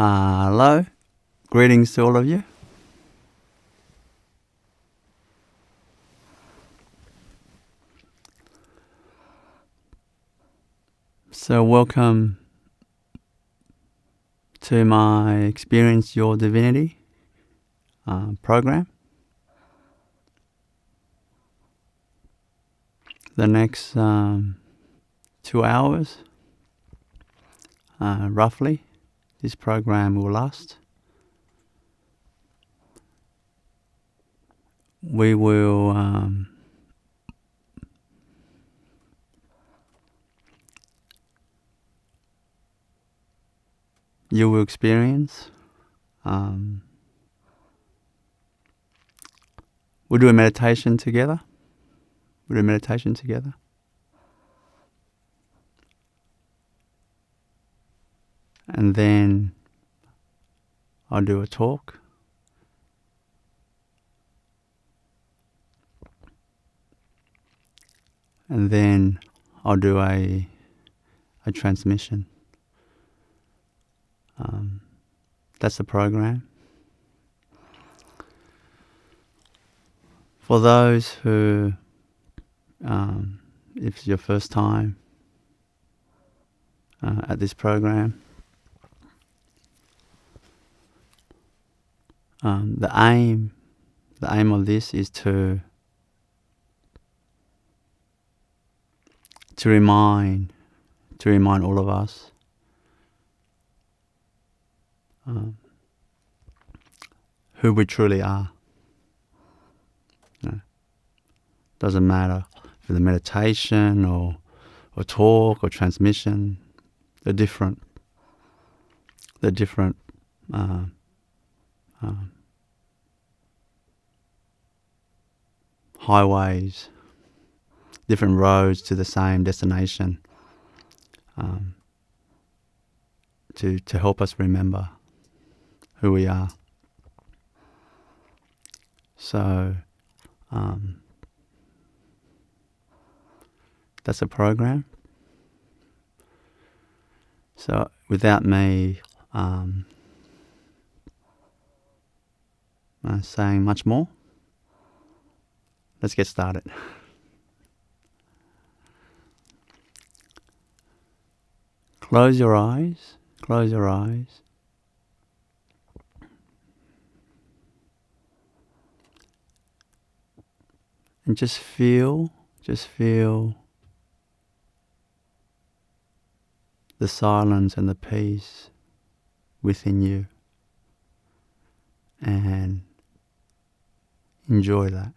Hello, greetings to all of you. So welcome to my Experience Your Divinity program. The next 2 hours, roughly, this program will last. We will you will experience. We'll do a meditation together. And then I'll do a talk. And then I'll do a transmission. That's the program. For those who, if it's your first time at this program, the aim of this is to remind all of us who we truly are. Doesn't matter if it's a meditation or talk or transmission. They're different. Highways, different roads to the same destination, to help us remember who we are. So that's a program. So without me saying much more, let's get started. Close your eyes. And just feel the silence and the peace within you, and enjoy that.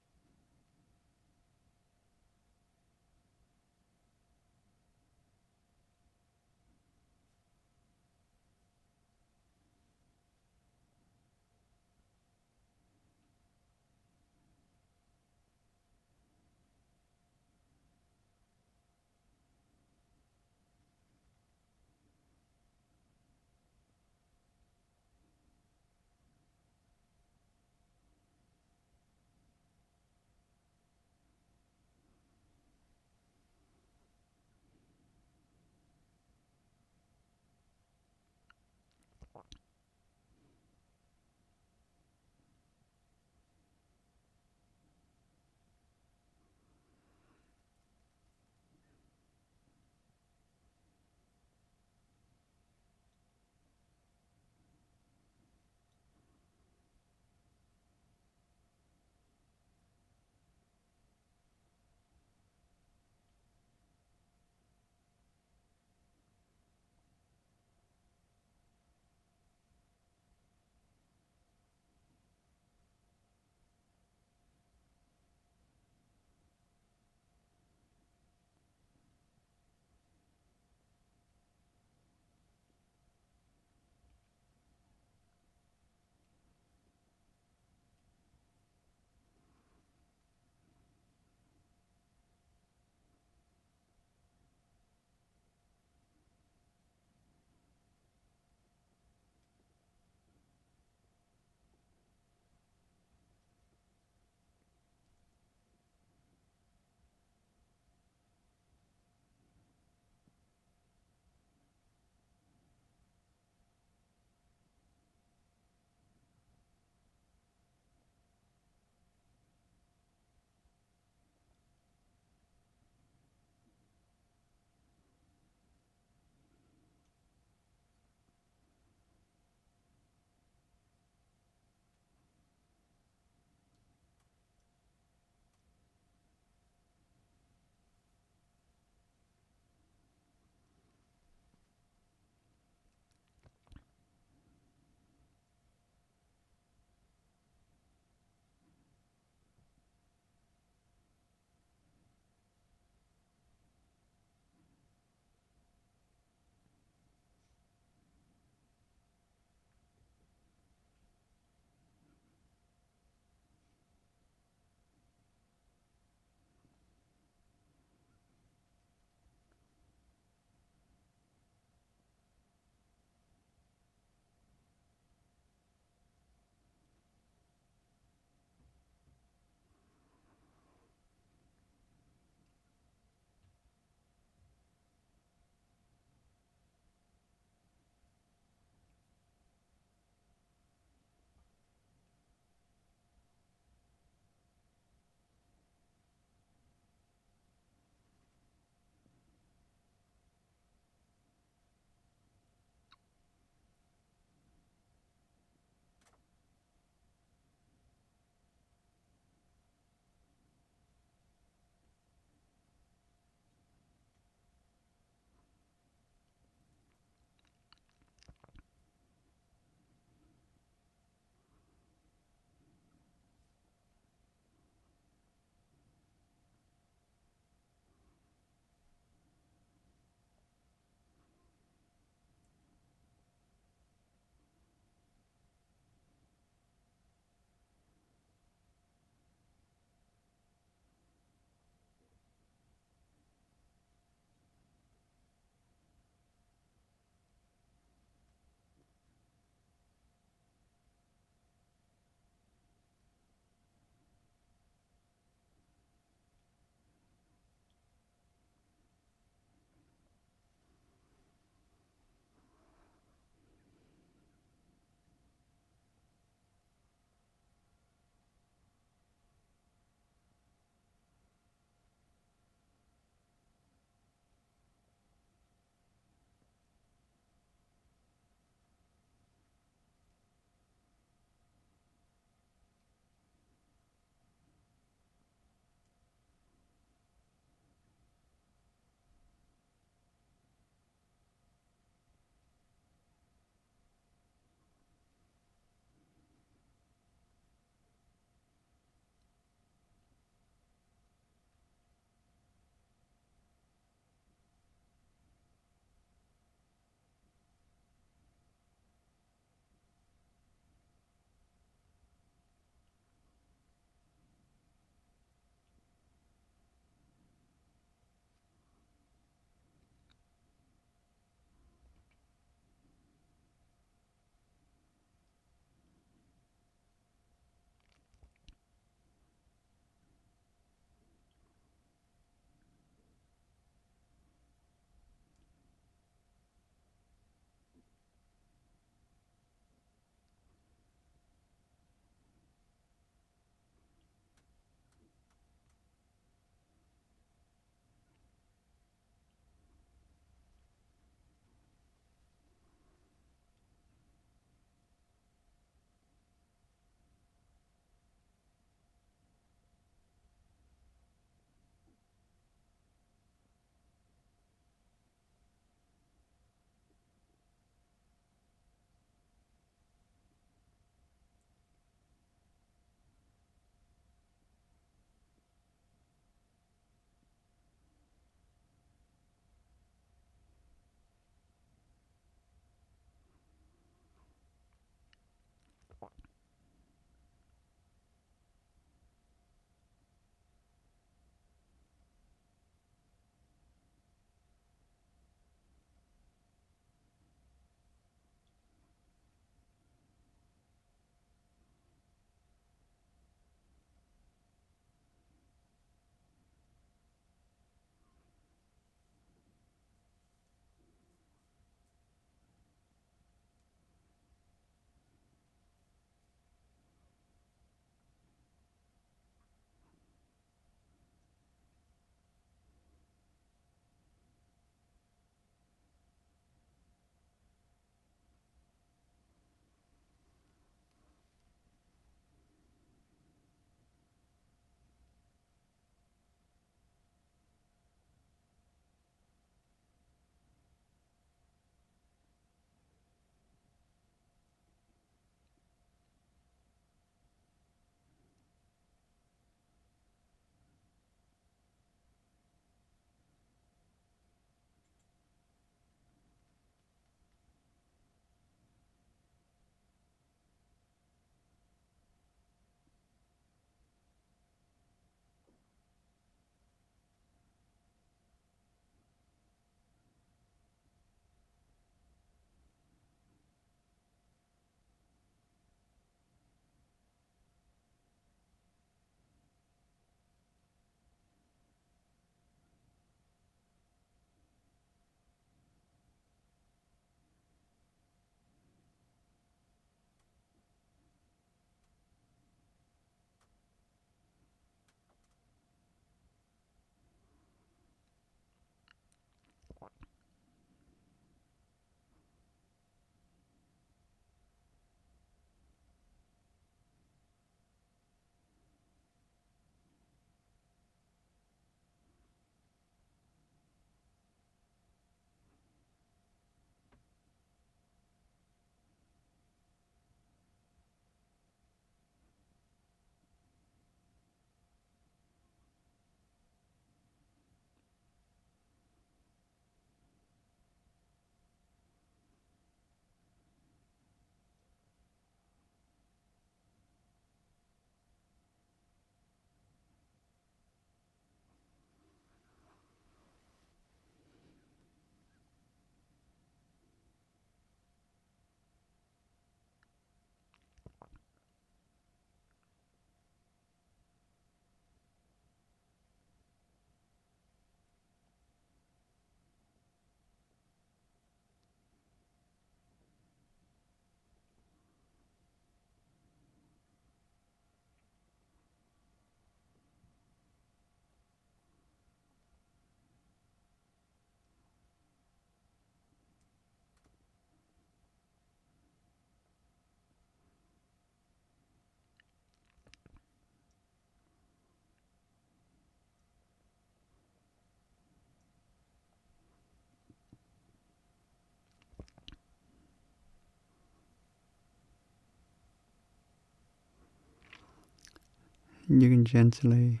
You can gently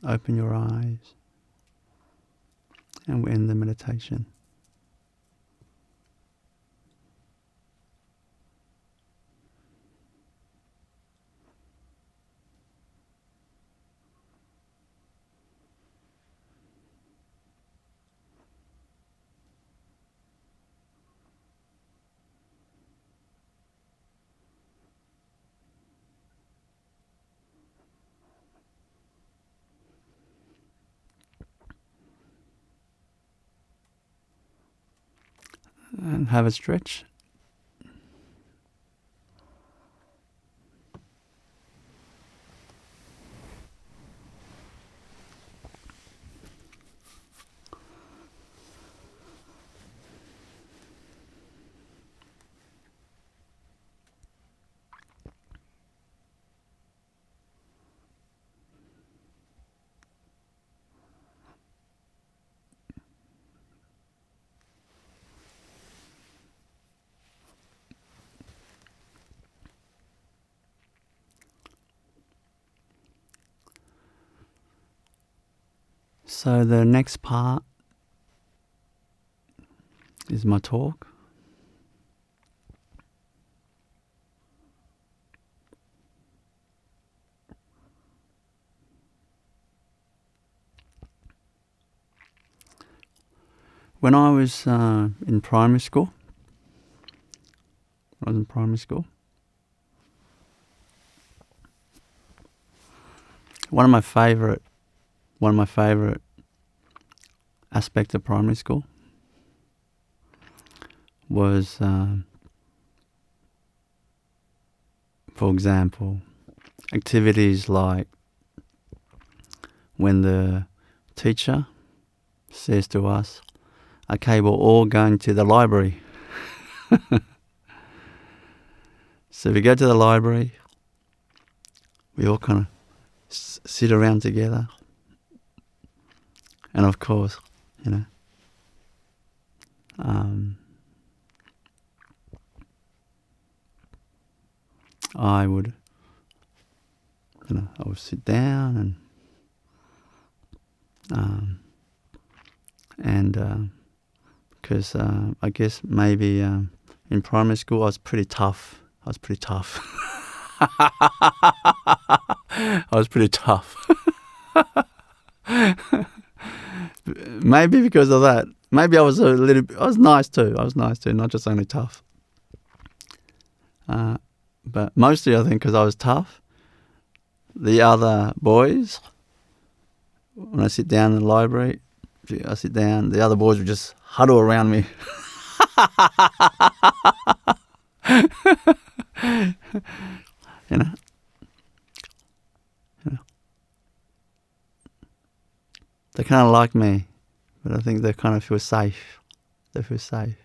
open your eyes and we end the meditation. And have a stretch. So the next part is my talk. When I was in primary school, one of my favorite aspects of primary school was, for example, activities like when the teacher says to us, okay, we're all going to the library. So we go to the library, we all kind of sit around together. And of course, I would sit down and because I guess maybe in primary school I was pretty tough. I was pretty tough. Maybe because of that. Maybe I was nice too. Not just only tough. But mostly I think because I was tough. The other boys, when I sit down in the library, the other boys would just huddle around me. They kind of like me, but I think they kind of feel safe. Because I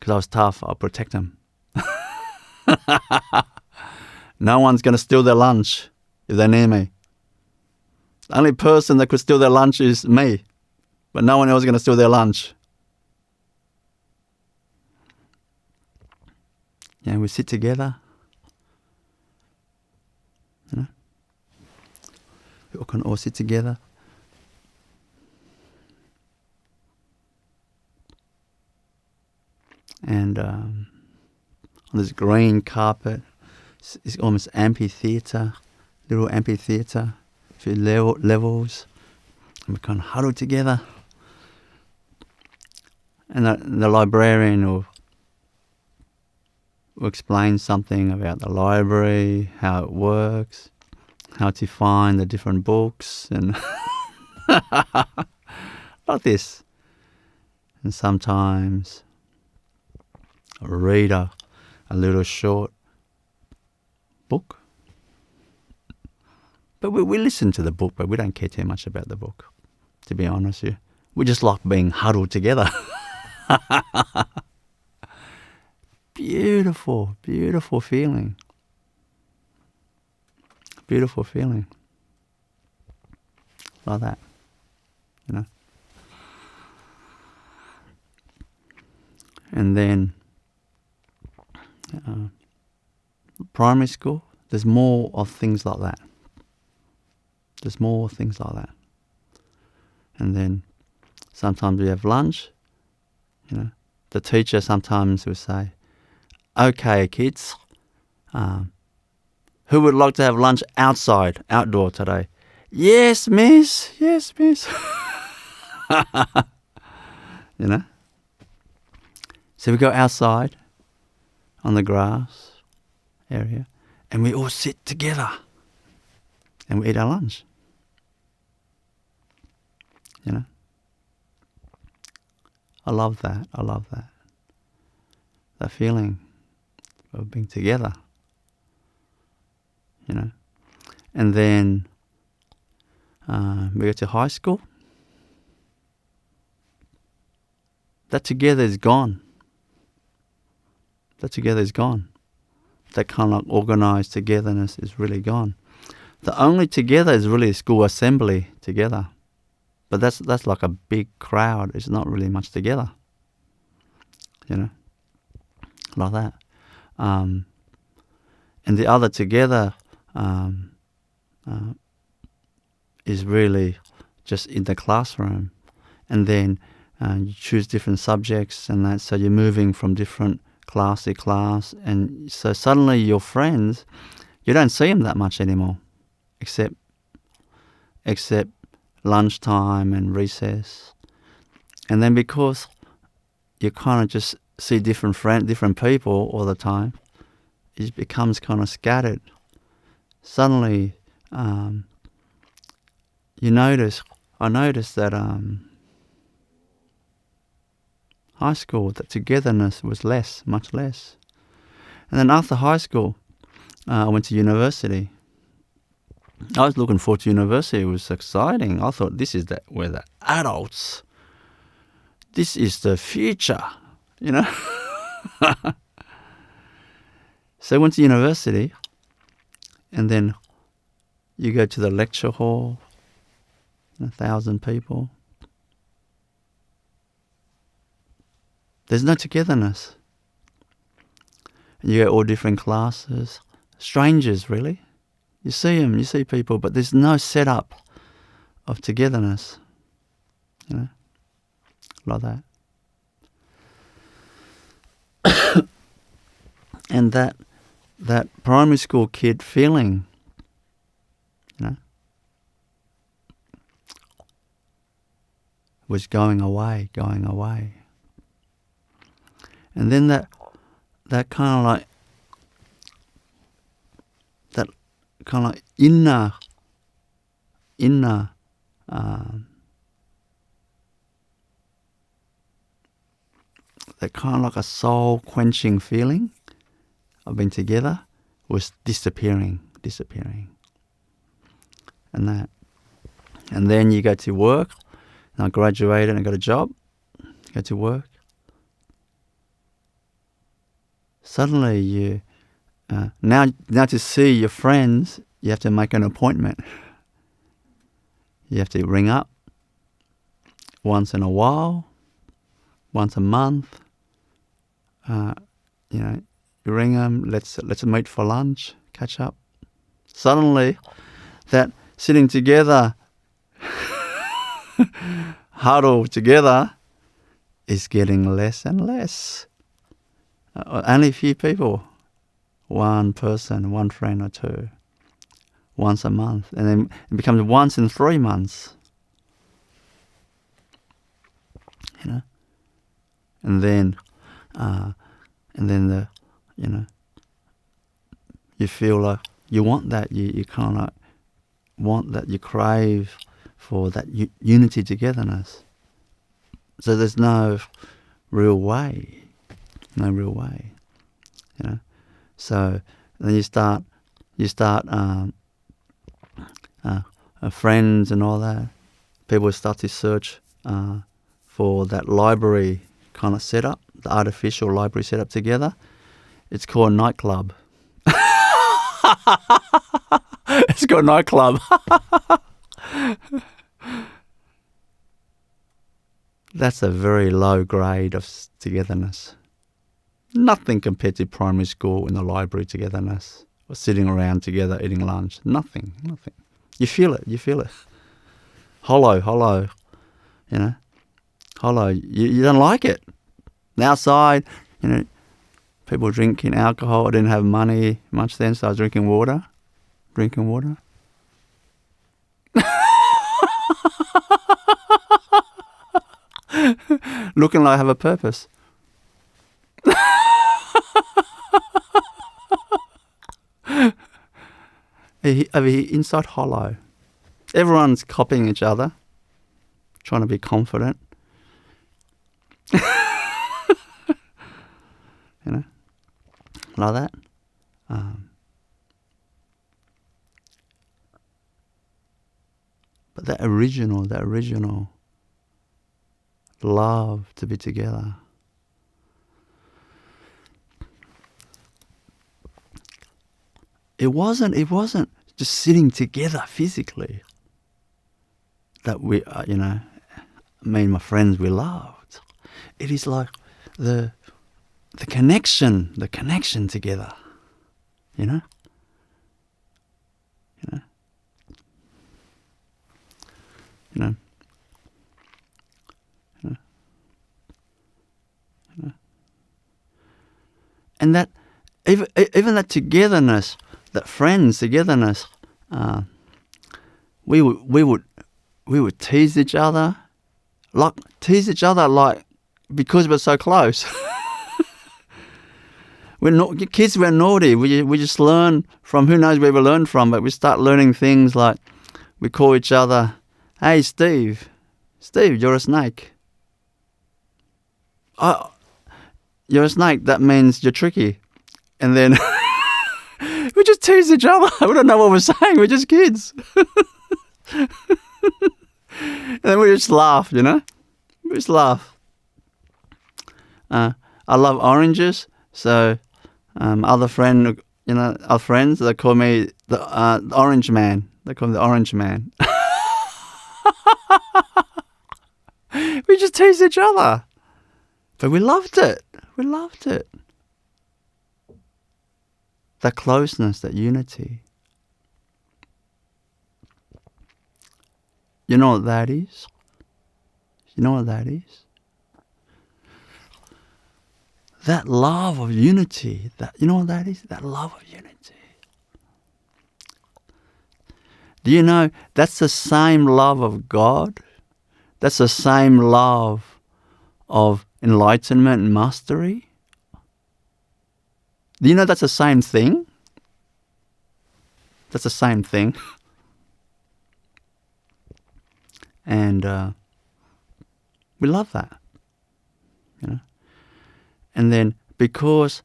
was tough, I'll protect them. No one's going to steal their lunch if they're near me. The only person that could steal their lunch is me, but no one else is going to steal their lunch. Yeah, we sit together. We can all sit together. And on this green carpet, it's almost amphitheater, little amphitheater, a few levels, and we kind of huddle together. And the librarian will explain something about the library, how it works, how to find the different books, and like this. And sometimes I'll read a little short book. But we listen to the book, but we don't care too much about the book, to be honest with you. We just like being huddled together. Beautiful, beautiful feeling. Beautiful feeling. Like that, And then primary school, There's more of things like that. There's more things like that. And then sometimes we have lunch. The teacher sometimes will say, "Okay, kids, who would like to have lunch outdoor today?" "Yes, miss. Yes, miss." So we go outside on the grass area and we all sit together and we eat our lunch. I love that. I love that. That feeling of being together. And then we go to high school. That together is gone. That together is gone. That kind of organized togetherness is really gone. The only together is really school assembly together. But that's like a big crowd. It's not really much together. Like that. And the other together is really just in the classroom. And then you choose different subjects and that, so you're moving from different class to class. And so suddenly your friends, you don't see them that much anymore, except lunchtime and recess. And then because you kind of just see different people all the time, it becomes kind of scattered. Suddenly, I noticed that high school, that togetherness was much less. And then after high school, I went to university. I was looking forward to university. It was exciting. I thought, this is where the adults, this is the future, So I went to university, and then you go to the lecture hall, 1,000 people. There's no togetherness. And you go all different classes, strangers really. You see them, you see people, but there's no setup of togetherness, like that. And that primary school kid feeling, was going away. And then that kind of inner that kind of like a soul quenching feeling of being together was disappearing. And then you go to work, and I graduated and I got a job, go to work. Suddenly you, now to see your friends, you have to make an appointment. You have to ring up once in a while, once a month. You ring them, let's meet for lunch, catch up. Suddenly, that sitting together, huddle together, is getting less and less. Only a few people, one person, one friend or two, once a month, and then it becomes once in 3 months. And then you feel like you want that. You kind of want that. You crave for that unity, togetherness. So there's no real way. So then you start friends and all that. People start to search for that library kind of setup, the artificial library setup together. It's called nightclub. It's called nightclub. That's a very low grade of togetherness. Nothing compared to primary school in the library togetherness or sitting around together eating lunch. Nothing. You feel it. Hollow, you know, hollow. You don't like it. Outside, you know, people drinking alcohol. I didn't have money much then, so I was drinking water. Looking like I have a purpose. Over here, inside hollow. Everyone's copying each other, trying to be confident. You know, like that. But that original love to be together. It wasn't just sitting together physically that we, you know, me and my friends, we loved. It is like the connection together, you know. And that even that togetherness, that friends togetherness, we would tease each other, like because we're so close. Kids were naughty. We just learn from who knows where we learn from, but we start learning things like we call each other, "Hey, Steve, you're a snake." Oh, you're a snake. That means you're tricky. And then we just tease each other. We don't know what we're saying. We're just kids. And then we just laugh, you know. We just laugh. I love oranges, so our friends, they call me the orange man. They call me the orange man. We just tease each other. But we loved it. That closeness, that unity. You know what that is? That love of unity. You know what that is? That love of unity. Do you know that's the same love of God? That's the same love of enlightenment and mastery? Do you know that's the same thing? That's the same thing. And we love that. You know? And then because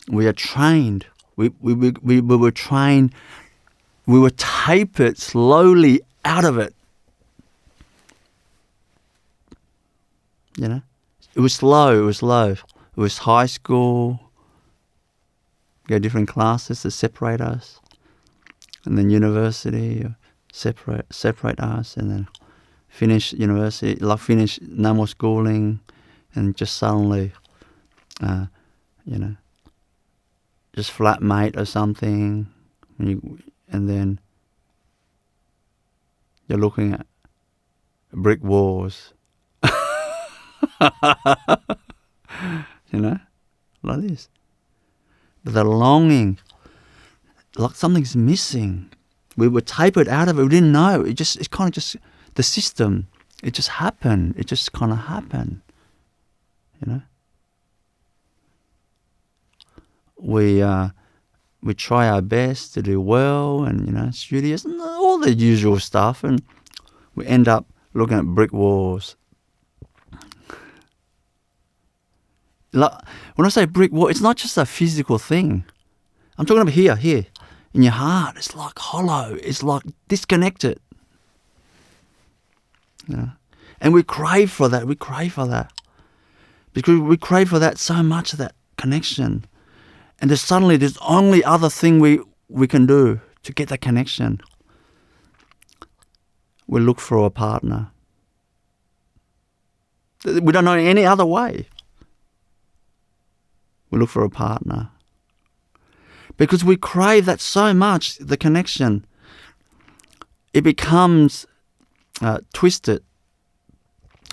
we are trained, we were trained, we were tapered slowly out of it. You know? It was slow. It was high school. We had different classes to separate us. And then university, separate us. And then finish university, finish no more schooling. And just suddenly, just flatmate or something. And then you're looking at brick walls. You know, like this. But the longing, like something's missing. We were tapered out of it. We didn't know. It's kind of just the system. It just happened. It just kind of happened. You know. We try our best to do well, and studious, and all the usual stuff, and we end up looking at brick walls. Like, when I say brick wall, it's not just a physical thing. I'm talking about here, in your heart. It's like hollow. It's like disconnected. And we crave for that. Because we crave for that so much, that connection. And there's only other thing we can do to get that connection. We look for a partner. We don't know any other way. We look for a partner. Because we crave that so much, the connection. It becomes twisted.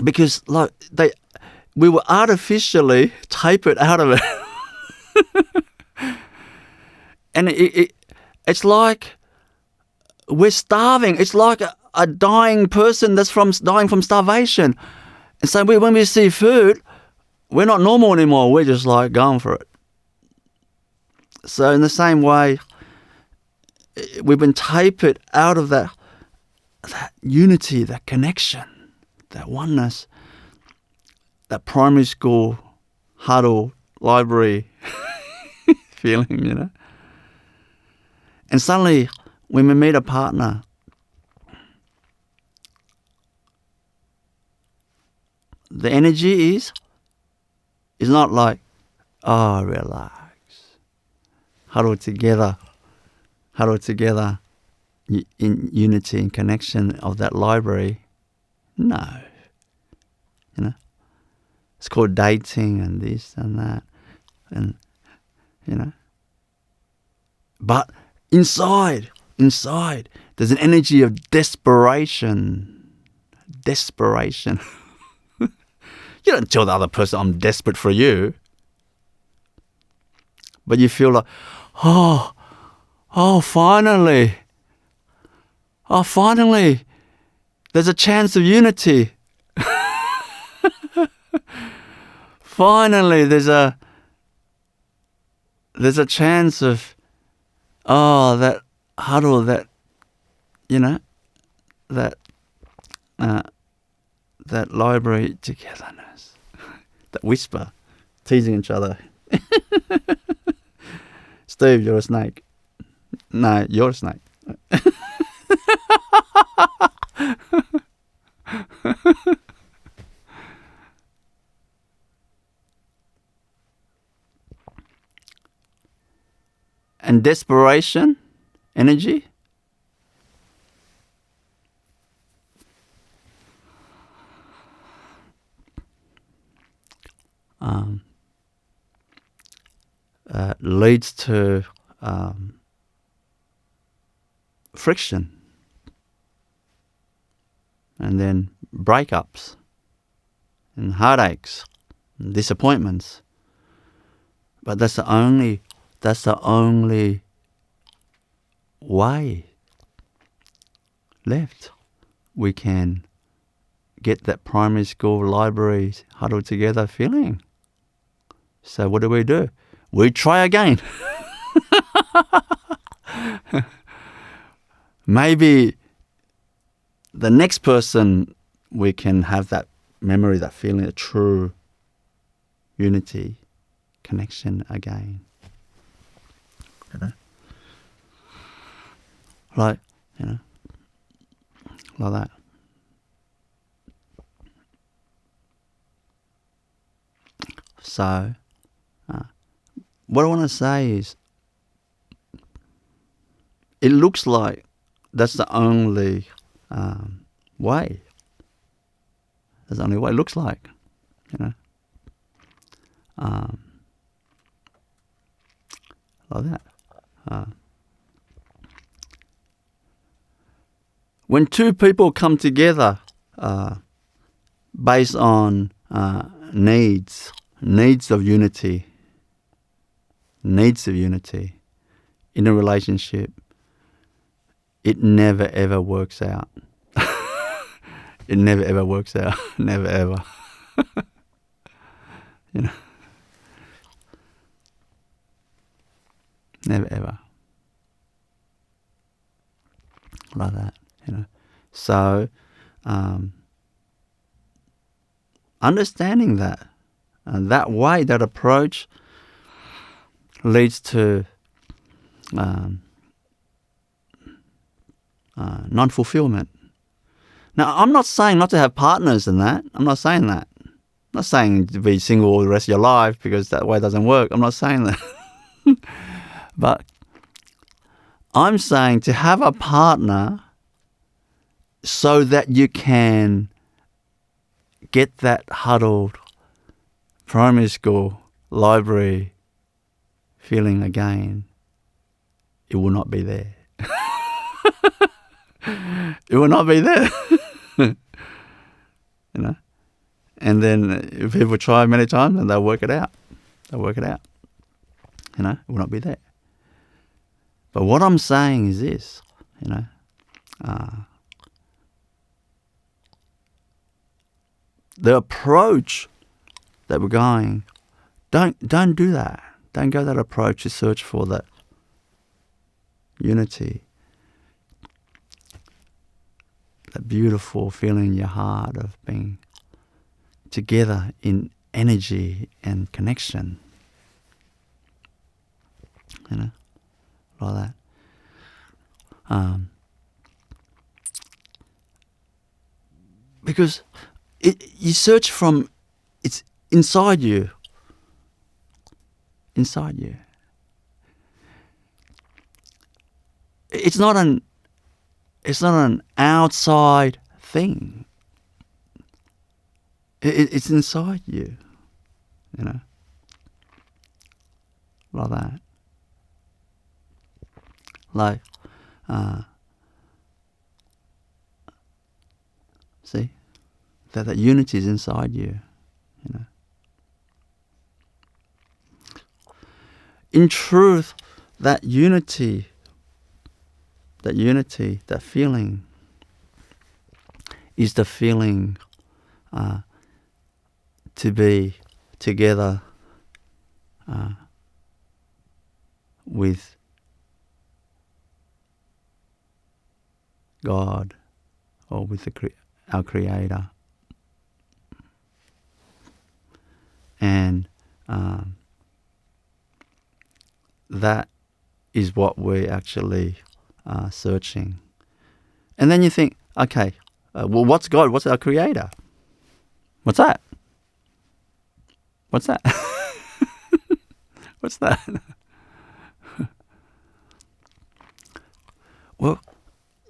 Because we were artificially tapered out of it. And it's like we're starving. It's like a dying person that's dying from starvation. And so when we see food, we're not normal anymore. We're just like going for it. So in the same way, we've been tapered out of that unity, that connection, that oneness, that primary school huddle library feeling, And suddenly, when we meet a partner, the energy is not like, oh, relax, huddle together in unity and connection of that library. No. It's called dating and this and that. And, But inside, there's an energy of desperation. Desperation. You don't tell the other person, I'm desperate for you. But you feel like, oh, finally. Oh, finally. There's a chance of unity. Finally, there's a chance of, that huddle, that, that library togetherness, that whisper, teasing each other. Steve, you're a snake. No, you're a snake. And desperation, energy. Leads to friction, and then breakups, and heartaches, and disappointments. But that's the only way left. We can get that primary school library huddled together feeling. So what do? We try again. Maybe the next person we can have that memory, that feeling, a true unity, connection again. Like, like that. So, what I want to say is, it looks like that's the only way. That's the only way it looks like, like that. When two people come together based on needs of unity in a relationship, it never ever works out. It never ever works out. Never ever. Never ever. Like that. So, understanding that, that way, that approach leads to non-fulfillment. Now, I'm not saying not to have partners in that. I'm not saying that. I'm not saying to be single all the rest of your life, because that way doesn't work. I'm not saying that. But I'm saying to have a partner so that you can get that huddled primary school library feeling again, it will not be there. It will not be there. You know? And then if people try many times, and they'll work it out. They'll work it out. You know, it will not be there. But what I'm saying is this, you know, the approach that we're going, don't do that. Don't go that approach to search for that unity, that beautiful feeling in your heart of being together in energy and connection. You know, like that. Because you search from, it's inside you. Inside you. It's not an outside thing. It's inside you. You know, like that. Like, see, that unity is inside you. You know. In truth, that unity, that feeling, is the feeling to be together with God, or with our Creator. And that is what we're actually searching. And then you think, okay, well, what's God? What's our Creator? What's that? What's that? What's that? Well,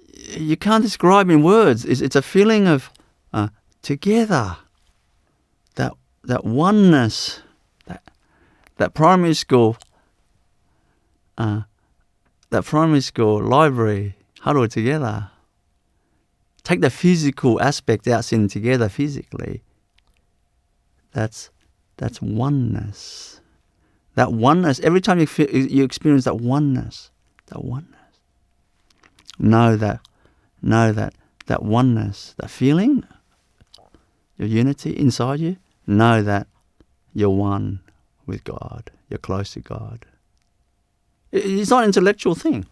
you can't describe in words. It's a feeling of together, that oneness, that primary school library huddled together. Take the physical aspect out, sitting together physically. That's oneness. That oneness. Every time you experience that oneness. Know that oneness, that feeling, your unity inside you. Know that you're one with God. You're close to God. It's not an intellectual thing.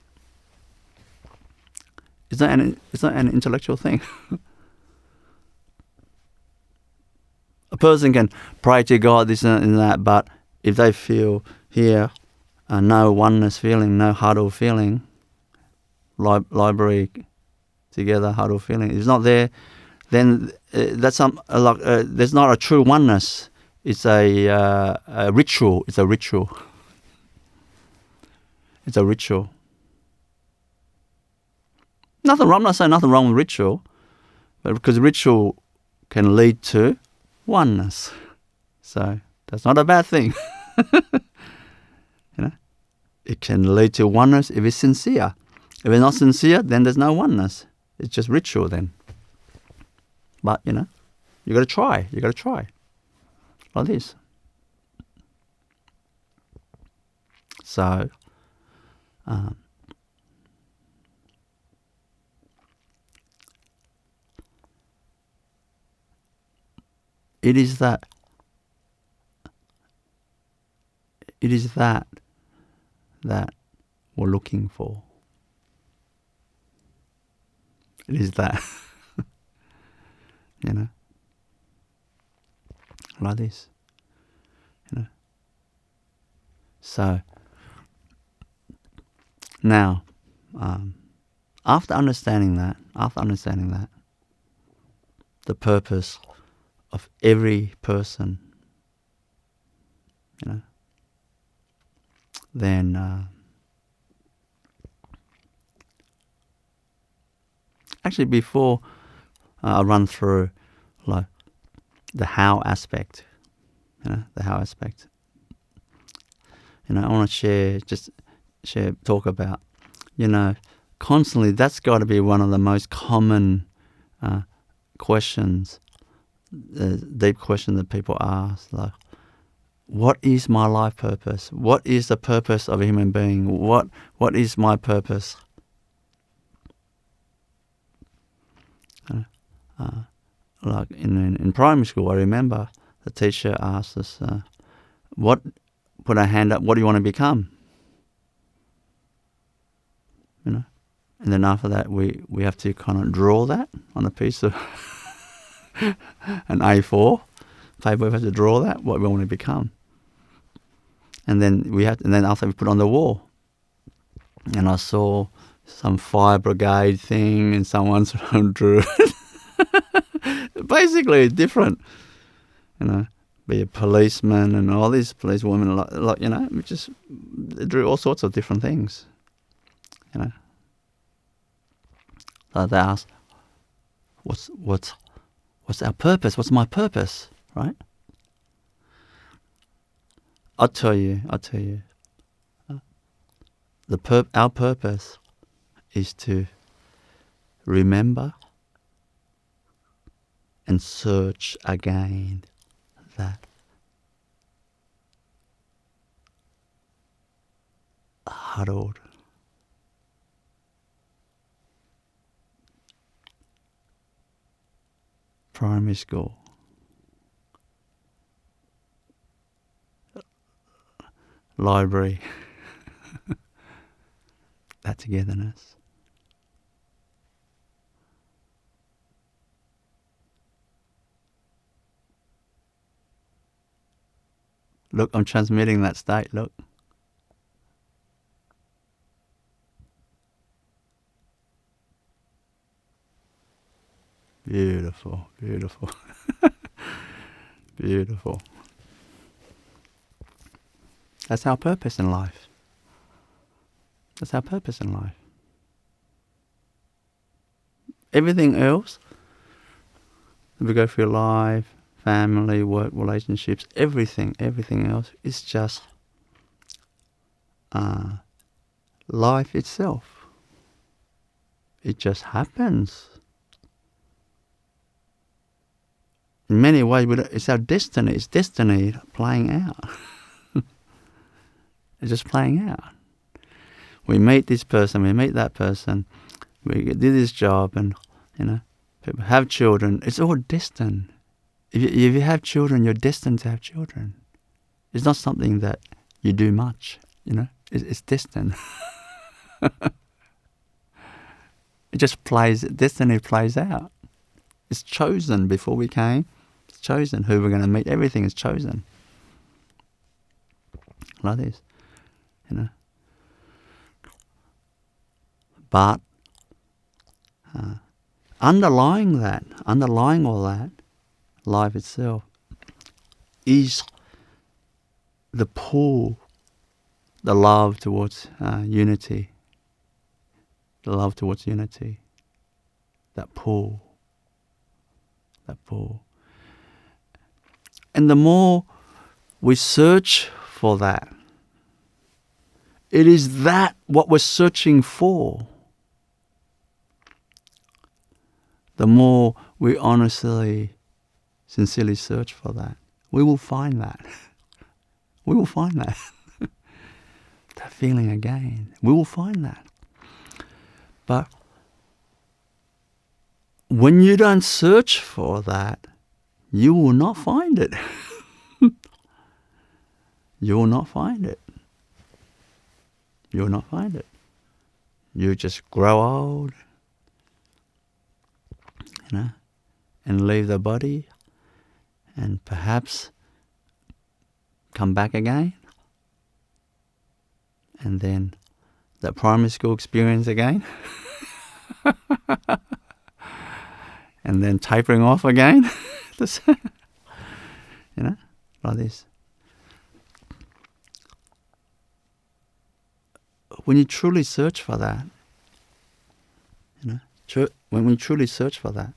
It's not an intellectual thing. A person can pray to God, this and that, but if they feel here no oneness feeling, no huddle feeling, library together huddle feeling, it's not there, then that's there's not a true oneness. It's a ritual. It's a ritual. It's a ritual. Nothing wrong. I'm not saying nothing wrong with ritual, but because ritual can lead to oneness, so that's not a bad thing. You know, it can lead to oneness if it's sincere. If it's not sincere, then there's no oneness. It's just ritual then. But you know, you got to try. You got to try like this. So. It is that we're looking for. It is that. You know, like this. You know. So now, after understanding that, the purpose of every person, you know, then actually before I run through like the how aspect, you know, I want to talk about constantly, that's got to be one of the most common questions, deep questions that people ask. Like, what is my life purpose? What is the purpose of a human being? What is my purpose? Like in primary school, I remember the teacher asked us, put our hand up, what do you want to become? And then after that, we have to kind of draw that on a piece of an A4 paper. We have to draw that, what we want to become. And then after we put it on the wall. And I saw some fire brigade thing, and someone sort of drew it. Basically, different, be a policeman and all these policewomen, they drew all sorts of different things, So they asked, what's our purpose? What's my purpose, right? I'll tell you. Our purpose is to remember and search again that huddled, primary school, library, that togetherness. Look, I'm transmitting that state, look. Beautiful, beautiful. Beautiful. That's our purpose in life. That's our purpose in life. Everything else, we go through life, family, work, relationships, everything else is just life itself. It just happens. In many ways, it's our destiny. It's destiny playing out. It's just playing out. We meet this person, we meet that person, we do this job, and people have children. It's all destined. If you have children, you're destined to have children. It's not something that you do much. It's destined. It just plays. Destiny plays out. It's chosen before we came. It's chosen who we're going to meet. Everything is chosen. Like this, But underlying all that, life itself, is the pull, the love towards unity. The love towards unity. That pull. And the more we search for that, it is that what we're searching for. The more we honestly, sincerely search for that, we will find that. We will find that. That feeling again. We will find that. But when you don't search for that, you will not find it. You will not find it. You will not find it. You just grow old, and leave the body, and perhaps come back again, and then that primary school experience again, and then tapering off again, like this. When you truly search for that, when we truly search for that,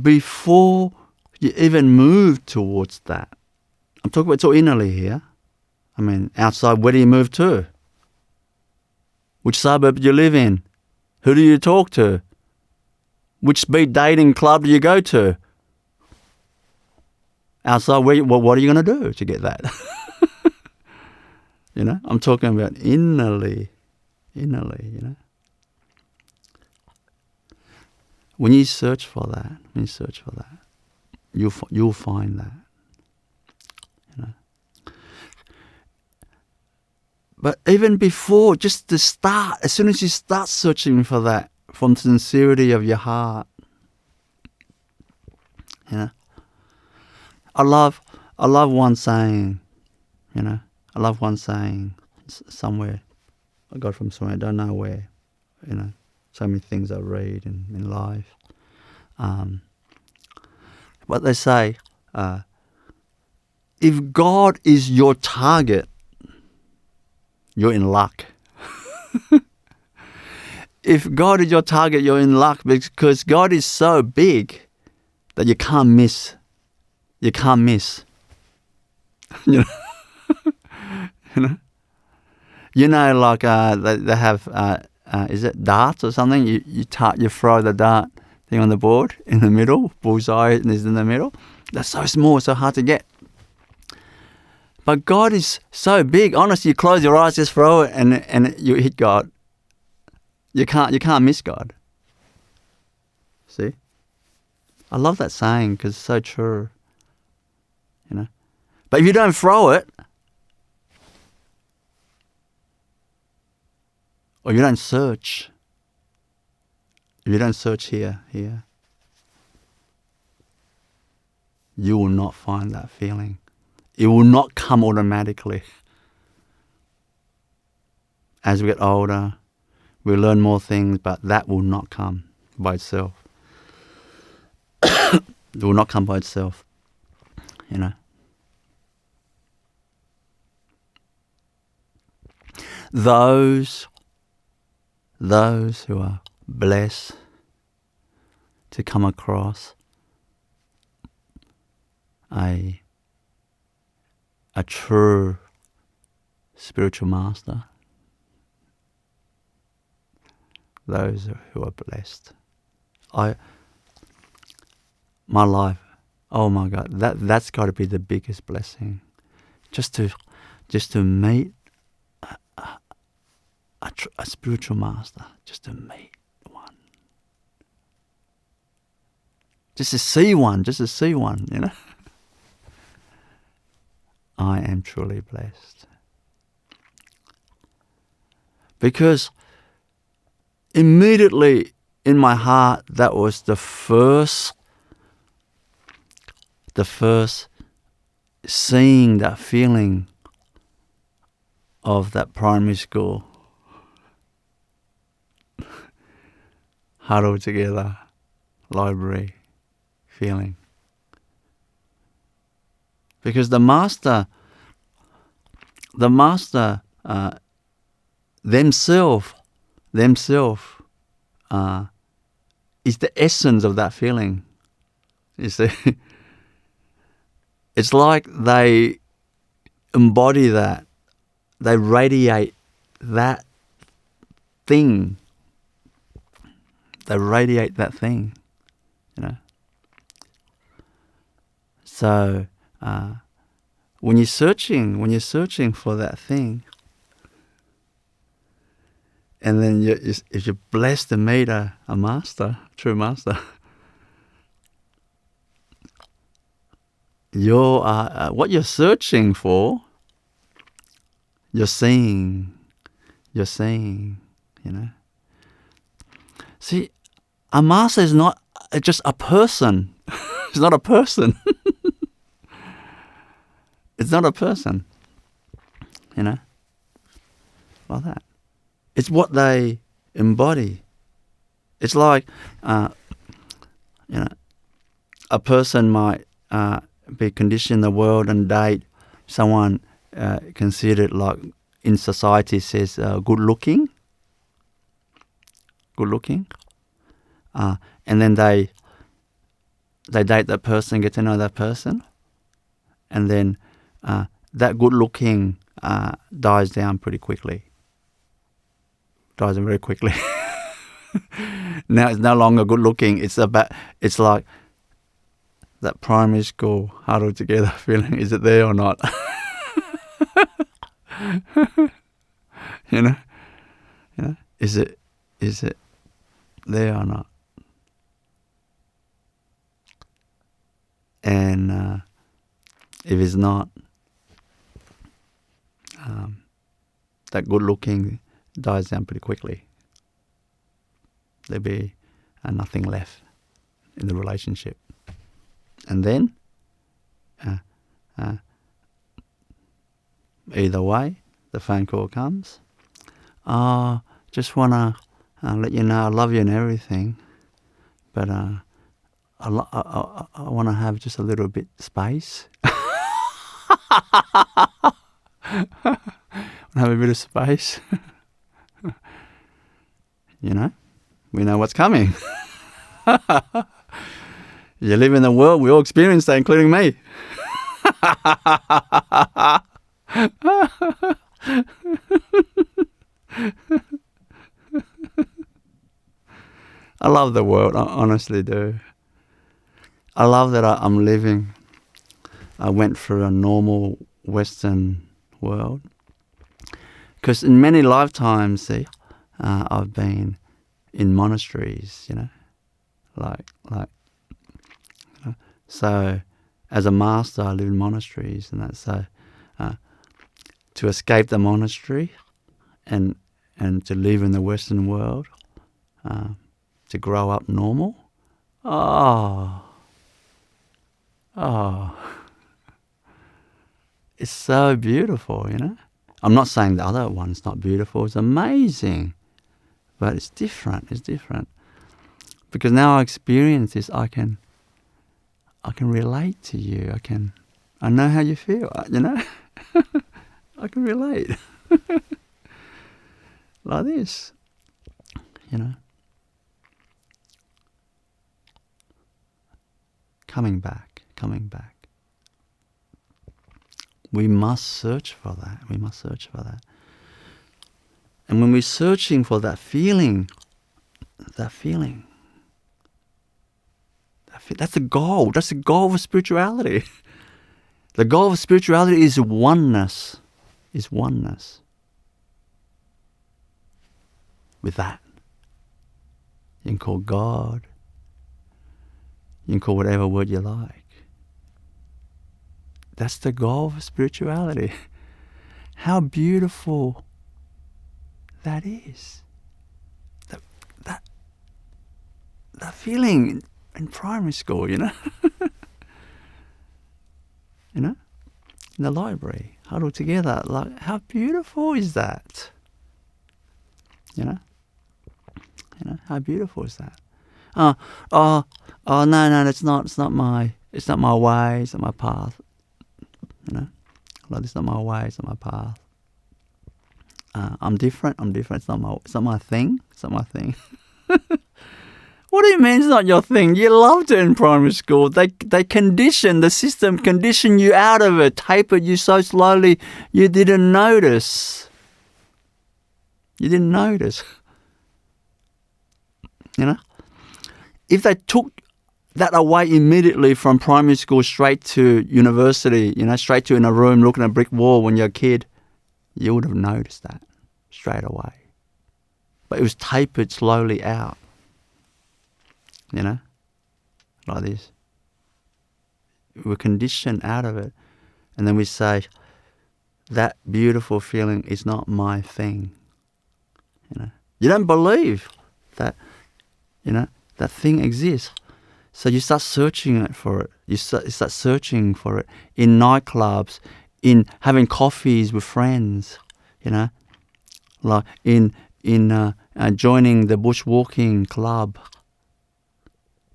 before you even move towards that. I'm talking about it's all innerly here. I mean, outside, where do you move to? Which suburb do you live in? Who do you talk to? Which speed dating club do you go to? Outside, what are you going to do to get that? I'm talking about innerly, When you search for that, you'll find that. But even before, just to start, as soon as you start searching for that, from the sincerity of your heart, I love one saying, somewhere, I got from somewhere, I don't know where, so many things I read in life. But they say, if God is your target, you're in luck. If God is your target, you're in luck, because God is so big that you can't miss. You can't miss. Like they have, is it darts or something? You throw the dart thing on the board in the middle, bullseye is in the middle. That's so small, so hard to get. But God is so big. Honestly, you close your eyes, just throw it, and you hit God. You can't miss God. See? I love that saying because it's so true. But if you don't throw it, or you don't search, here, you will not find that feeling. It will not come automatically. As we get older, we learn more things, but that will not come by itself. It will not come by itself. Those who are blessed to come across a true spiritual master, those who are blessed. My life, oh my God, that's got to be the biggest blessing. Just to meet a spiritual master, just to meet one. Just to see one, I am truly blessed. Because immediately in my heart, that was the first seeing that feeling of that primary school. Huddled together, library feeling. Because the master themselves is the essence of that feeling. You see, it's like they embody that, they radiate that thing. They radiate that thing, So when you're searching for that thing, and then if you're blessed to meet a master, true master, what you're searching for, you're seeing, See, a master is not just a person. It's not a person. It's not a person. Like that. It's what they embody. It's like, a person might be conditioned in the world and date someone considered, like in society says, good looking. And then they they date that person, get to know that person, and then that good looking dies down pretty quickly. Dies very quickly. Now it's no longer good looking. It's like that primary school huddled together feeling. Is it there or not? You know, is it there or not? And if it's not, that good looking dies down pretty quickly. There'll be nothing left in the relationship. And then, either way, the phone call comes. Just want to let you know I love you and everything, but I want to have just a little bit space. Have a bit of space. You know, we know what's coming. You live in the world, we all experience that, including me. I love the world, I honestly do. I love that I'm living. I went through a normal Western world. Because in many lifetimes, see, I've been in monasteries, like. So, as a master, I live in monasteries, and that's so. To escape the monastery, and to live in the Western world, to grow up normal. It's so beautiful, I'm not saying the other one's not beautiful. It's amazing, but it's different. It's different because now I experience this. I can relate to you. I know how you feel. I can relate. Like this, Coming back. We must search for that. And when we're searching for that feeling, that's the goal. That's the goal of spirituality. The goal of spirituality is oneness. With that. You can call God. You can call whatever word you like. That's the goal of spirituality. How beautiful that is. That feeling in primary school, In the library, huddled together. Like, how beautiful is that? How beautiful is that? No, it's not my way, it's not my path. Like, it's not my way, it's not my path. I'm different. It's not my thing. What do you mean it's not your thing? You loved it in primary school. They the system conditioned you out of it, tapered you so slowly you didn't notice. If they took that away immediately from primary school straight to university, straight to in a room looking at a brick wall when you're a kid, you would have noticed that straight away. But it was tapered slowly out. Like this. We're conditioned out of it. And then we say, that beautiful feeling is not my thing. You don't believe that, that thing exists. So you start searching for it. You start searching for it in nightclubs, in having coffees with friends, like in joining the bushwalking club,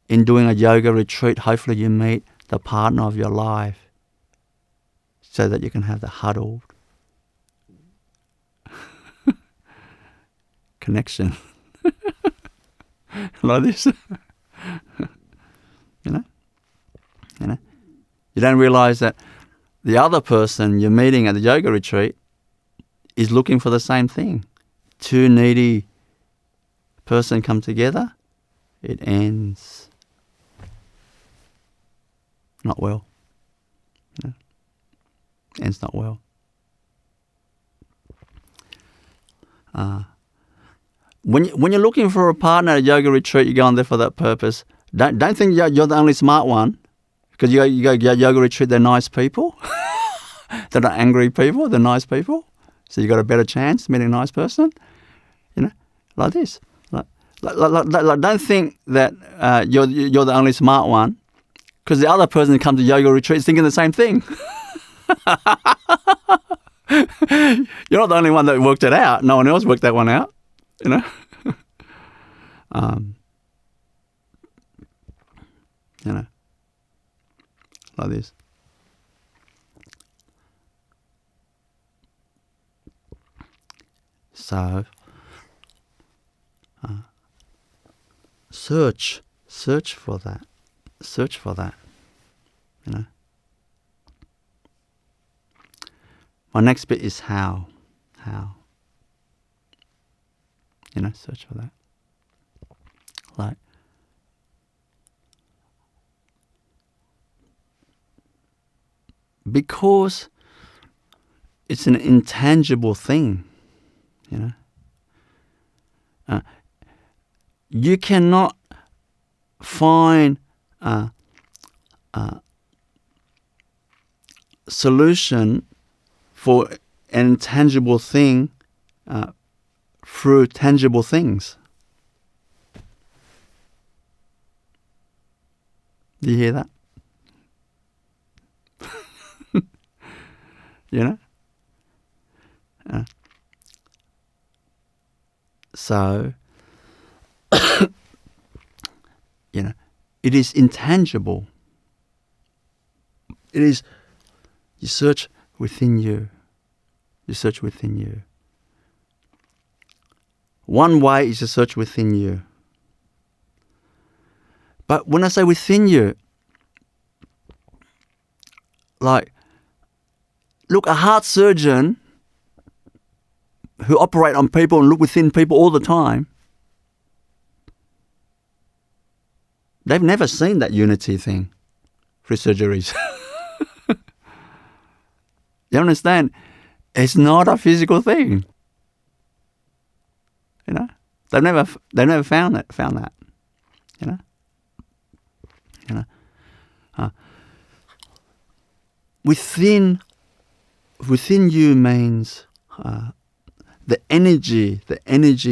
in doing a yoga retreat. Hopefully you meet the partner of your life so that you can have the huddled connection. Like this. You don't realize that the other person you're meeting at the yoga retreat is looking for the same thing. Two needy person come together, it ends not well. Ends not well. When you're looking for a partner at a yoga retreat, you go on there for that purpose. Don't think you're the only smart one, because you go yoga retreat. They're nice people. They're not angry people. They're nice people. So you got a better chance meeting a nice person. Like this. Like, don't think that you're the only smart one, because the other person that comes to yoga retreat is thinking the same thing. You're not the only one that worked it out. No one else worked that one out. Like this. So, search for that. Search for that. My next bit is how. Search for that. Like, because it's an intangible thing, you cannot find a solution for an intangible thing through tangible things. Do you hear that? So, it is intangible. It is, you search within you. You search within you. One way is to search within you. But when I say within you, like, look, a heart surgeon who operate on people and look within people all the time, they've never seen that unity thing through surgeries. You understand? It's not a physical thing. They've never found that. Within you means the energy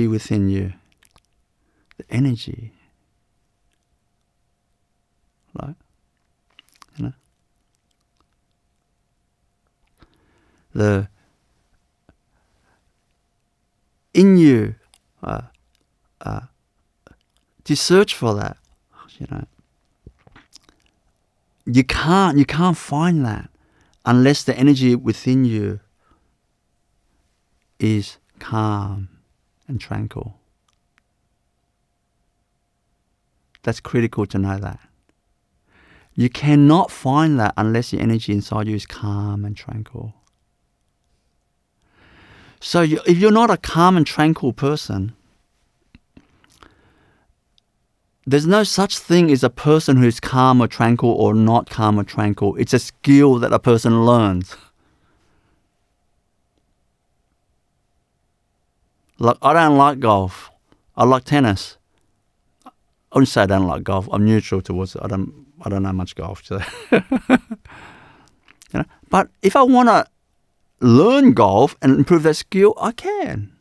within you. The energy. Right? In you, to search for that, you can't find that unless the energy within you is calm and tranquil. That's critical to know that. You cannot find that unless the energy inside you is calm and tranquil. So if you're not a calm and tranquil person, there's no such thing as a person who's calm or tranquil or not calm or tranquil. It's a skill that a person learns. Like, I don't like golf. I like tennis. I wouldn't say I don't like golf. I'm neutral towards it. I don't know much golf. So. But if I want to learn golf and improve that skill, I can.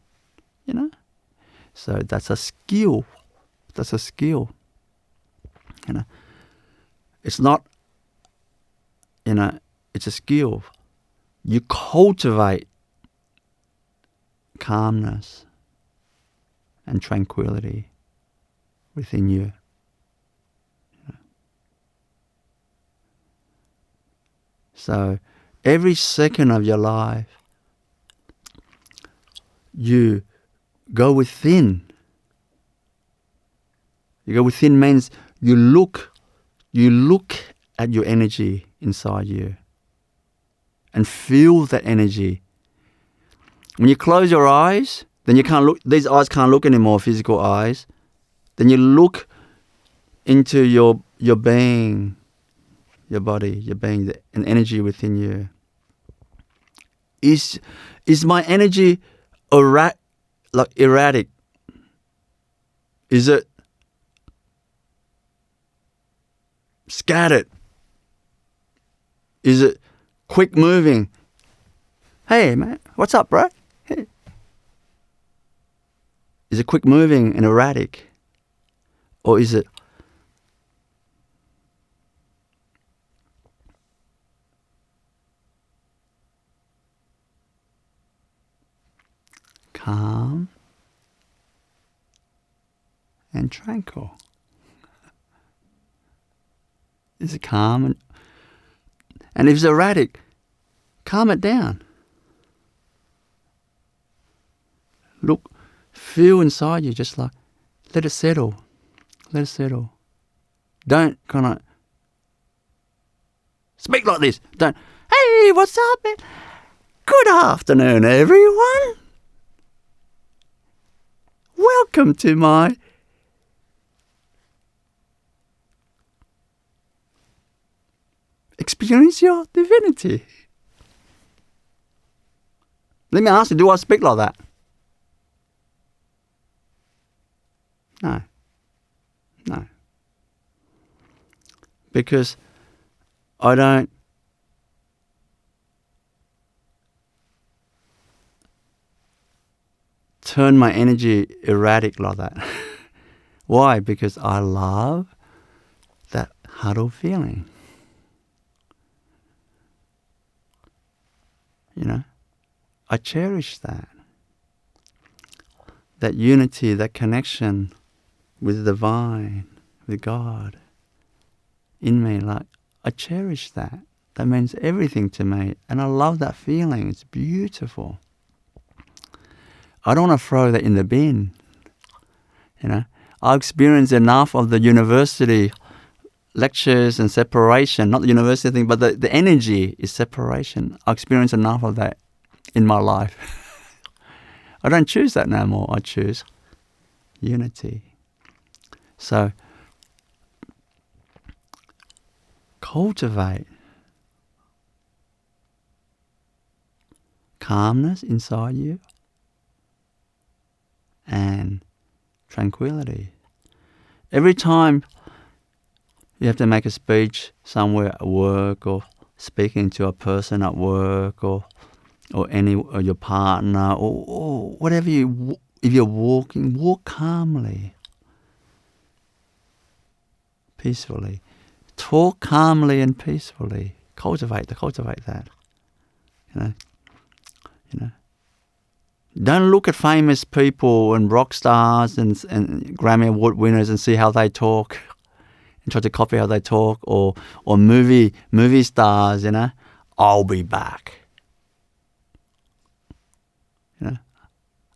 So that's a skill. That's a skill. It's not, it's a skill. You cultivate calmness and tranquility within you. So every second of your life, you go within. You go within means you look at your energy inside you and feel that energy. When you close your eyes, then you can't look, these eyes can't look anymore, physical eyes. Then you look into your being, your body, your being, an energy within you. Is my energy erratic? Is it scattered? Is it quick moving? Hey man, what's up, bro? Hey. Is it quick moving and erratic? Or is it calm and tranquil? Is it calm? And if it's erratic, calm it down. Look, feel inside you, just like, let it settle. Let it settle. Don't kind of speak like this. Don't, hey, what's up, man? Good afternoon, everyone. Welcome to my Experience Your Divinity. Let me ask you, do I speak like that? No. No. Because I don't turn my energy erratic like that. Why? Because I love that huddle feeling. You know, I cherish that. That unity, that connection with the divine, with God in me. Like, I cherish that. That means everything to me. And I love that feeling. It's beautiful. I don't want to throw that in the bin. You know, I experienced enough of the university lectures and separation, not the university thing, but the energy is separation. I experienced enough of that in my life. I don't choose that no more. I choose unity. So, cultivate calmness inside you and tranquility. Every time you have to make a speech somewhere at work, or speaking to a person at work, or your partner, or whatever if you're walking, walk calmly, peacefully. Talk calmly and peacefully. Cultivate that. You know. Don't look at famous people and rock stars and Grammy Award winners and see how they talk and try to copy how they talk, or movie stars, you know. I'll be back. You know.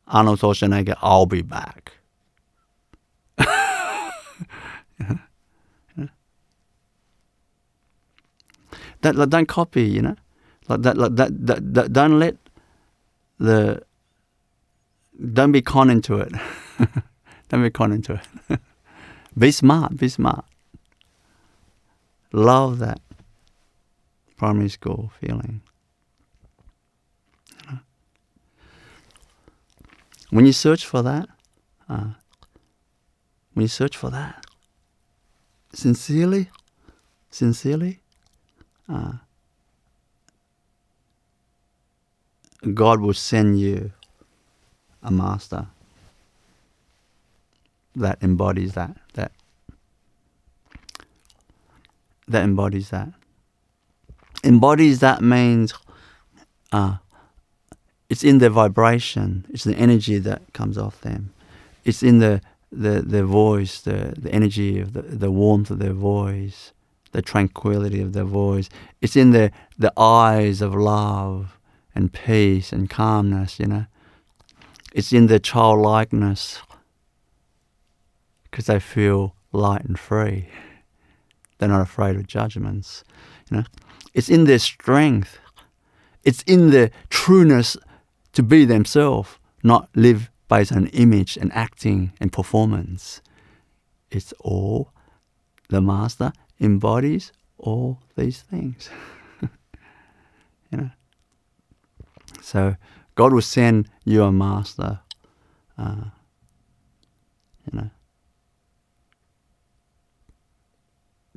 Arnold Schwarzenegger, I'll be back. Don't copy, you know. Don't let don't be conned into it. Don't be conned into it. Be smart. Love that primary school feeling. You know? When you search for that, sincerely, God will send you a master that embodies that embodies that. Embodies that means it's in their vibration. It's the energy that comes off them. It's in the voice, the energy of the warmth of their voice, the tranquility of their voice. It's in the eyes of love and peace and calmness, you know. It's in their childlikeness, because they feel light and free. They're not afraid of judgments. It's in their strength. It's in their trueness to be themselves, not live based on image and acting and performance. It's all the Master embodies all these things. So God will send you a Master,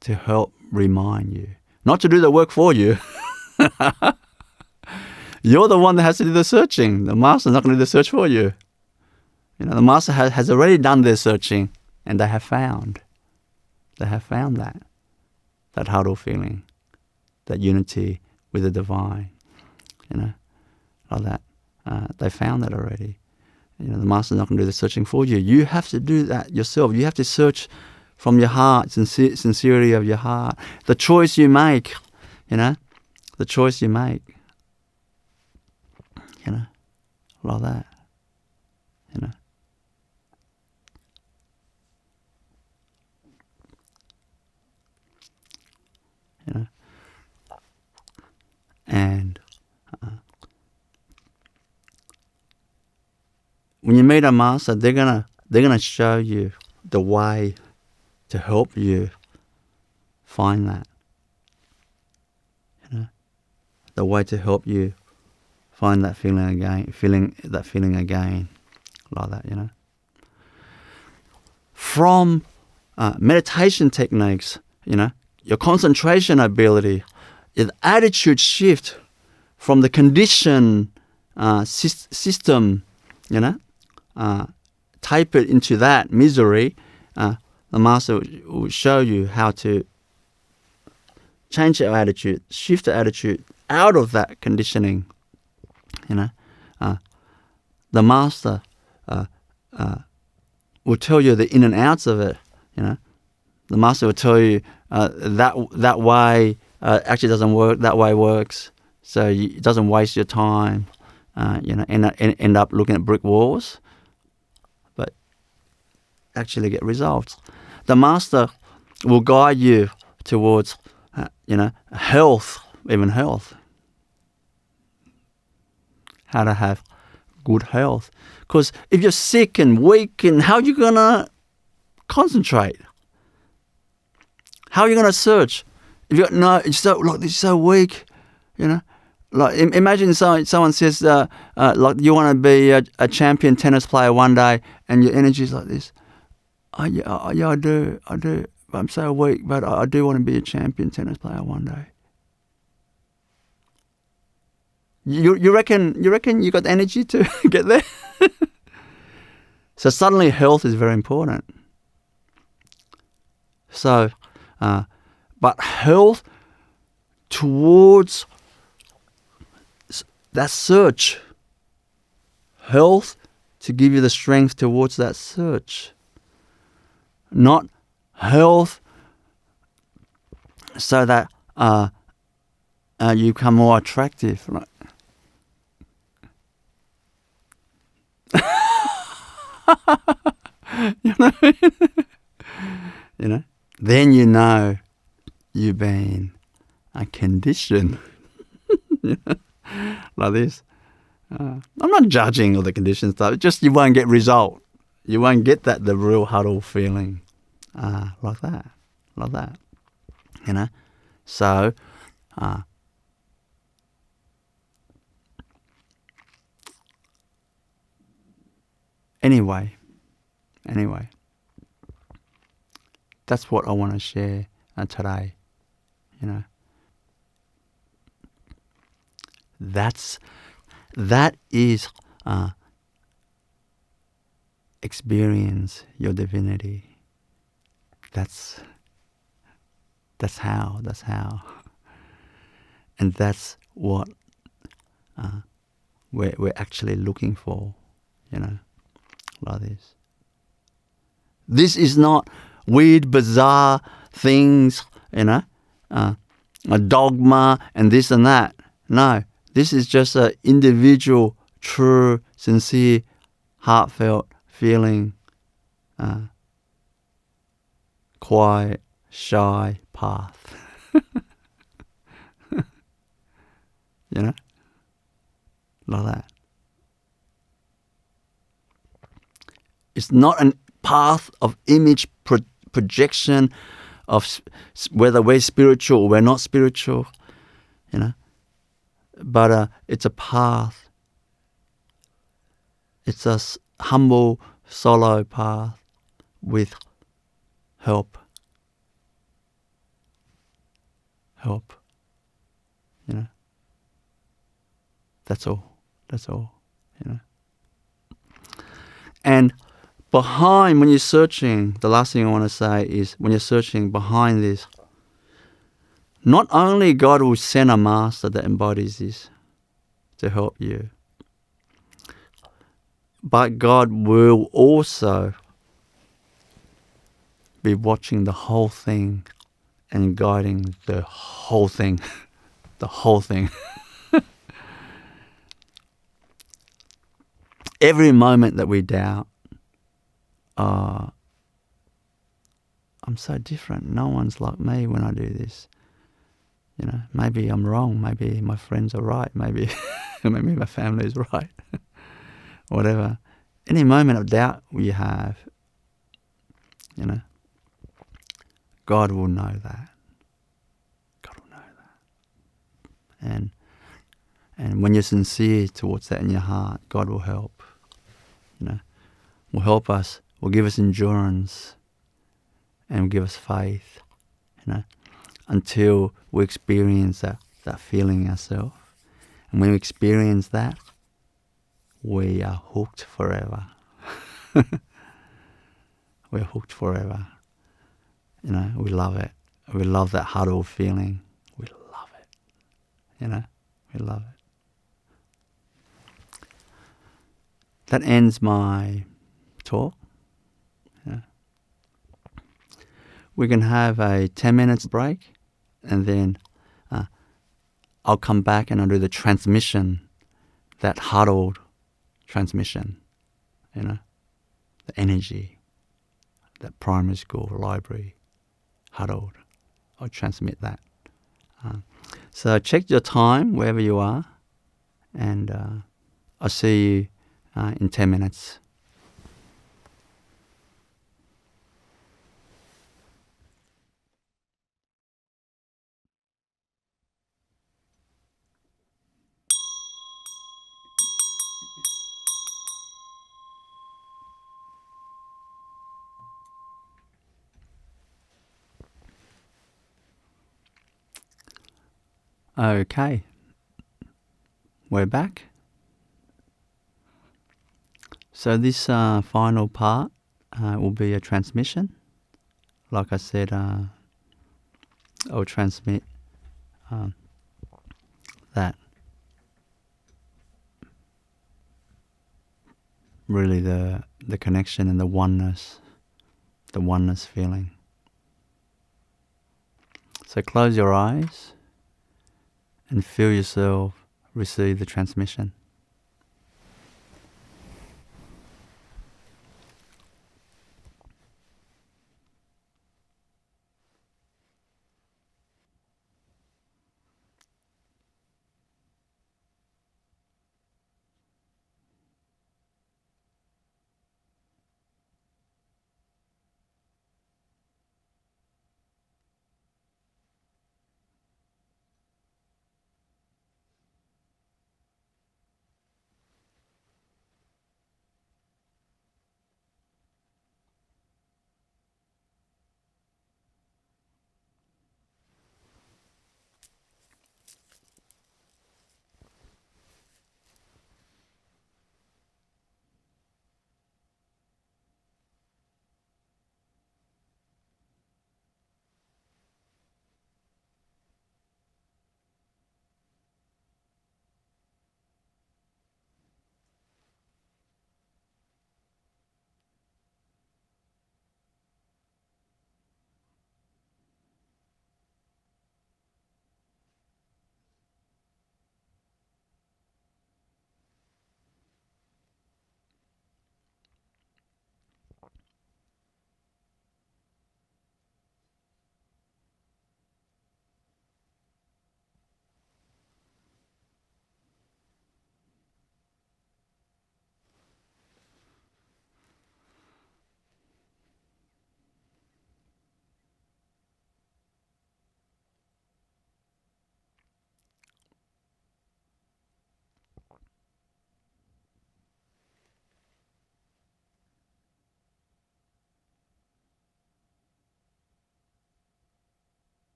to help remind you, not to do the work for you. You're the one that has to do the searching. The Master's not going to do the search for you. The Master has already done their searching, and they have found that huddle feeling, that unity with the divine, like that. They found that already. The Master's not going to do the searching for you. You have to do that yourself. You have to search from your heart, sincerity of your heart. The choice you make, the choice you make, like that, And when you meet a Master, they're gonna show you the way to help you find that. The way to help you find that feeling again, like that. From meditation techniques, your concentration ability, the attitude shift from the conditioned system, type it into that misery. The Master will show you how to change your attitude, shift the attitude out of that conditioning. The Master will tell you the in and outs of it. The Master will tell you that way actually doesn't work. That way works, so it doesn't waste your time. End up looking at brick walls, but actually get results. The Master will guide you towards, health, even health. How to have good health. Because if you're sick and weak, and how are you going to concentrate? How are you going to search? If you're so weak, Like imagine someone says, you want to be a champion tennis player one day, and your energy is like this. I do. I'm so weak, but I do want to be a champion tennis player one day. You reckon you got energy to get there? So suddenly health is very important. So, but health towards that search. Health to give you the strength towards that search. Not health so that you become more attractive. Right? Then you've been conditioned like this. I'm not judging all the condition stuff. It's just you won't get result. You won't get the real huddle feeling like that. So anyway, that's what I want to share today. That is experience your divinity. That's how. And that's what we're actually looking for, like this. This is not weird, bizarre things, a dogma and this and that. No, this is just an individual, true, sincere, heartfelt feeling, quiet, shy path. You know? Like that. It's not a path of image projection of whether we're spiritual or we're not spiritual, you know. But it's a path. It's a humble solo path with help. Help. You know. That's all. That's all. You know. And behind, when you're searching, the last thing I want to say is when you're searching behind this, not only God will send a master that embodies this to help you, but God will also be watching the whole thing and guiding the whole thing. The whole thing. Every moment that we doubt, I'm so different. No one's like me when I do this. You know, maybe I'm wrong. Maybe my friends are right. Maybe, maybe my family is right. Whatever. Any moment of doubt you have, you know, God will know that. God will know that. And when you're sincere towards that in your heart, God will help. You know, will help us, will give us endurance, and will give us faith. You know, until we experience that feeling ourselves. And when we experience that, we are hooked forever. We're hooked forever. You know, we love it. We love that huddle feeling. We love it. You know, we love it. That ends my talk. Yeah. We can have a 10 minutes break, and then I'll come back and I'll do the transmission, that huddled transmission, you know, the energy, that primary school library huddled. I'll transmit that. So check your time wherever you are, and I'll see you in 10 minutes. Okay, we're back. So this final part will be a transmission. Like I said, I'll transmit that. Really the connection and the oneness feeling. So close your eyes and feel yourself receive the transmission.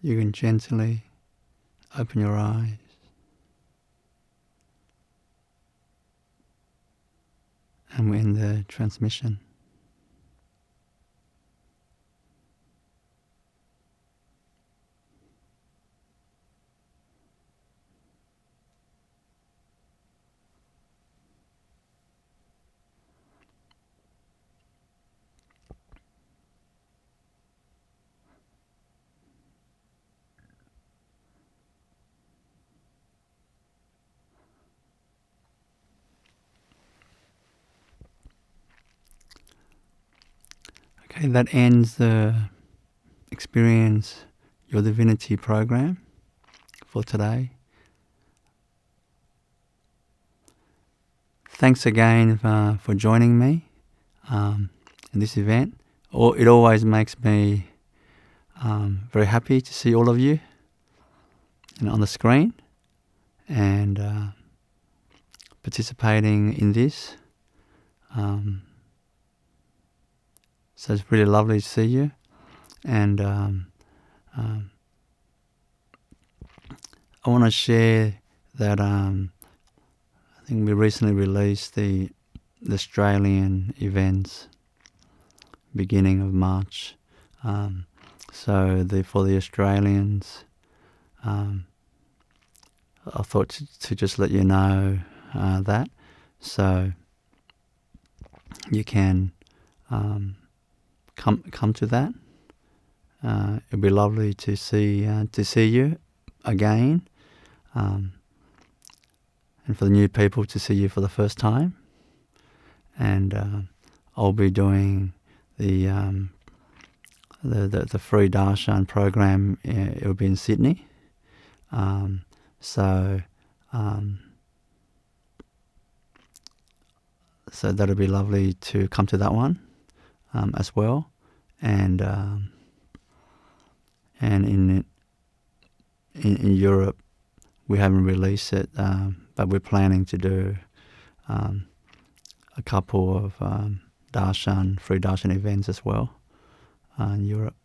you can gently open your eyes and we end the transmission. Okay, that ends the Experience Your Divinity program for today. Thanks again for joining me in this event. It always makes me very happy to see all of you on the screen and participating in this. So it's really lovely to see you. And I want to share that I think we recently released the Australian events beginning of March. So for the Australians, I thought to just let you know that, so you can come to that. It'd be lovely to see you again, and for the new people to see you for the first time. And I'll be doing the free darshan program. It will be in Sydney. So that'll be lovely to come to that one as well. And in Europe, we haven't released it, but we're planning to do a couple of free darshan events as well in Europe.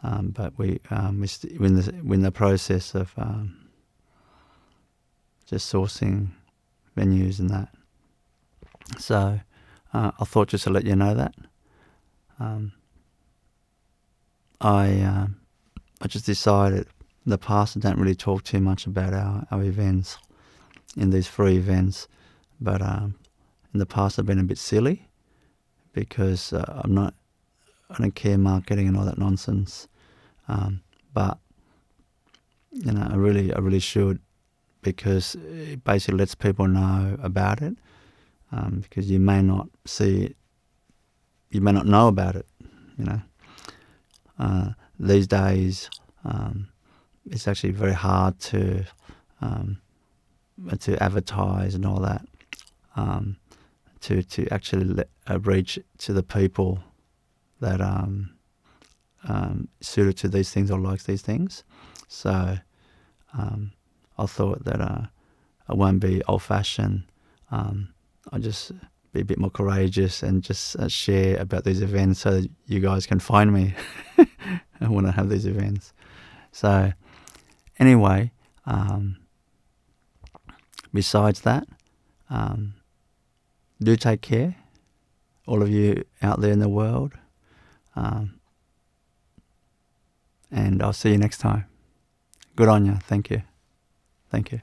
But we're in the process of just sourcing venues and that. So I thought just to let you know that. I just decided in the past I don't really talk too much about our events in these free events, but in the past I've been a bit silly because I don't care marketing and all that nonsense. But I really should, because it basically lets people know about it. Because you may not see it, you may not know about it. These days, it's actually very hard to advertise and all that, to actually reach to the people that suited to these things or likes these things. So I thought that I won't be old-fashioned. I'll just be a bit more courageous and just share about these events so that you guys can find me when I have these events. So anyway, besides that, do take care, all of you out there in the world. And I'll see you next time. Good on you. Thank you. Thank you.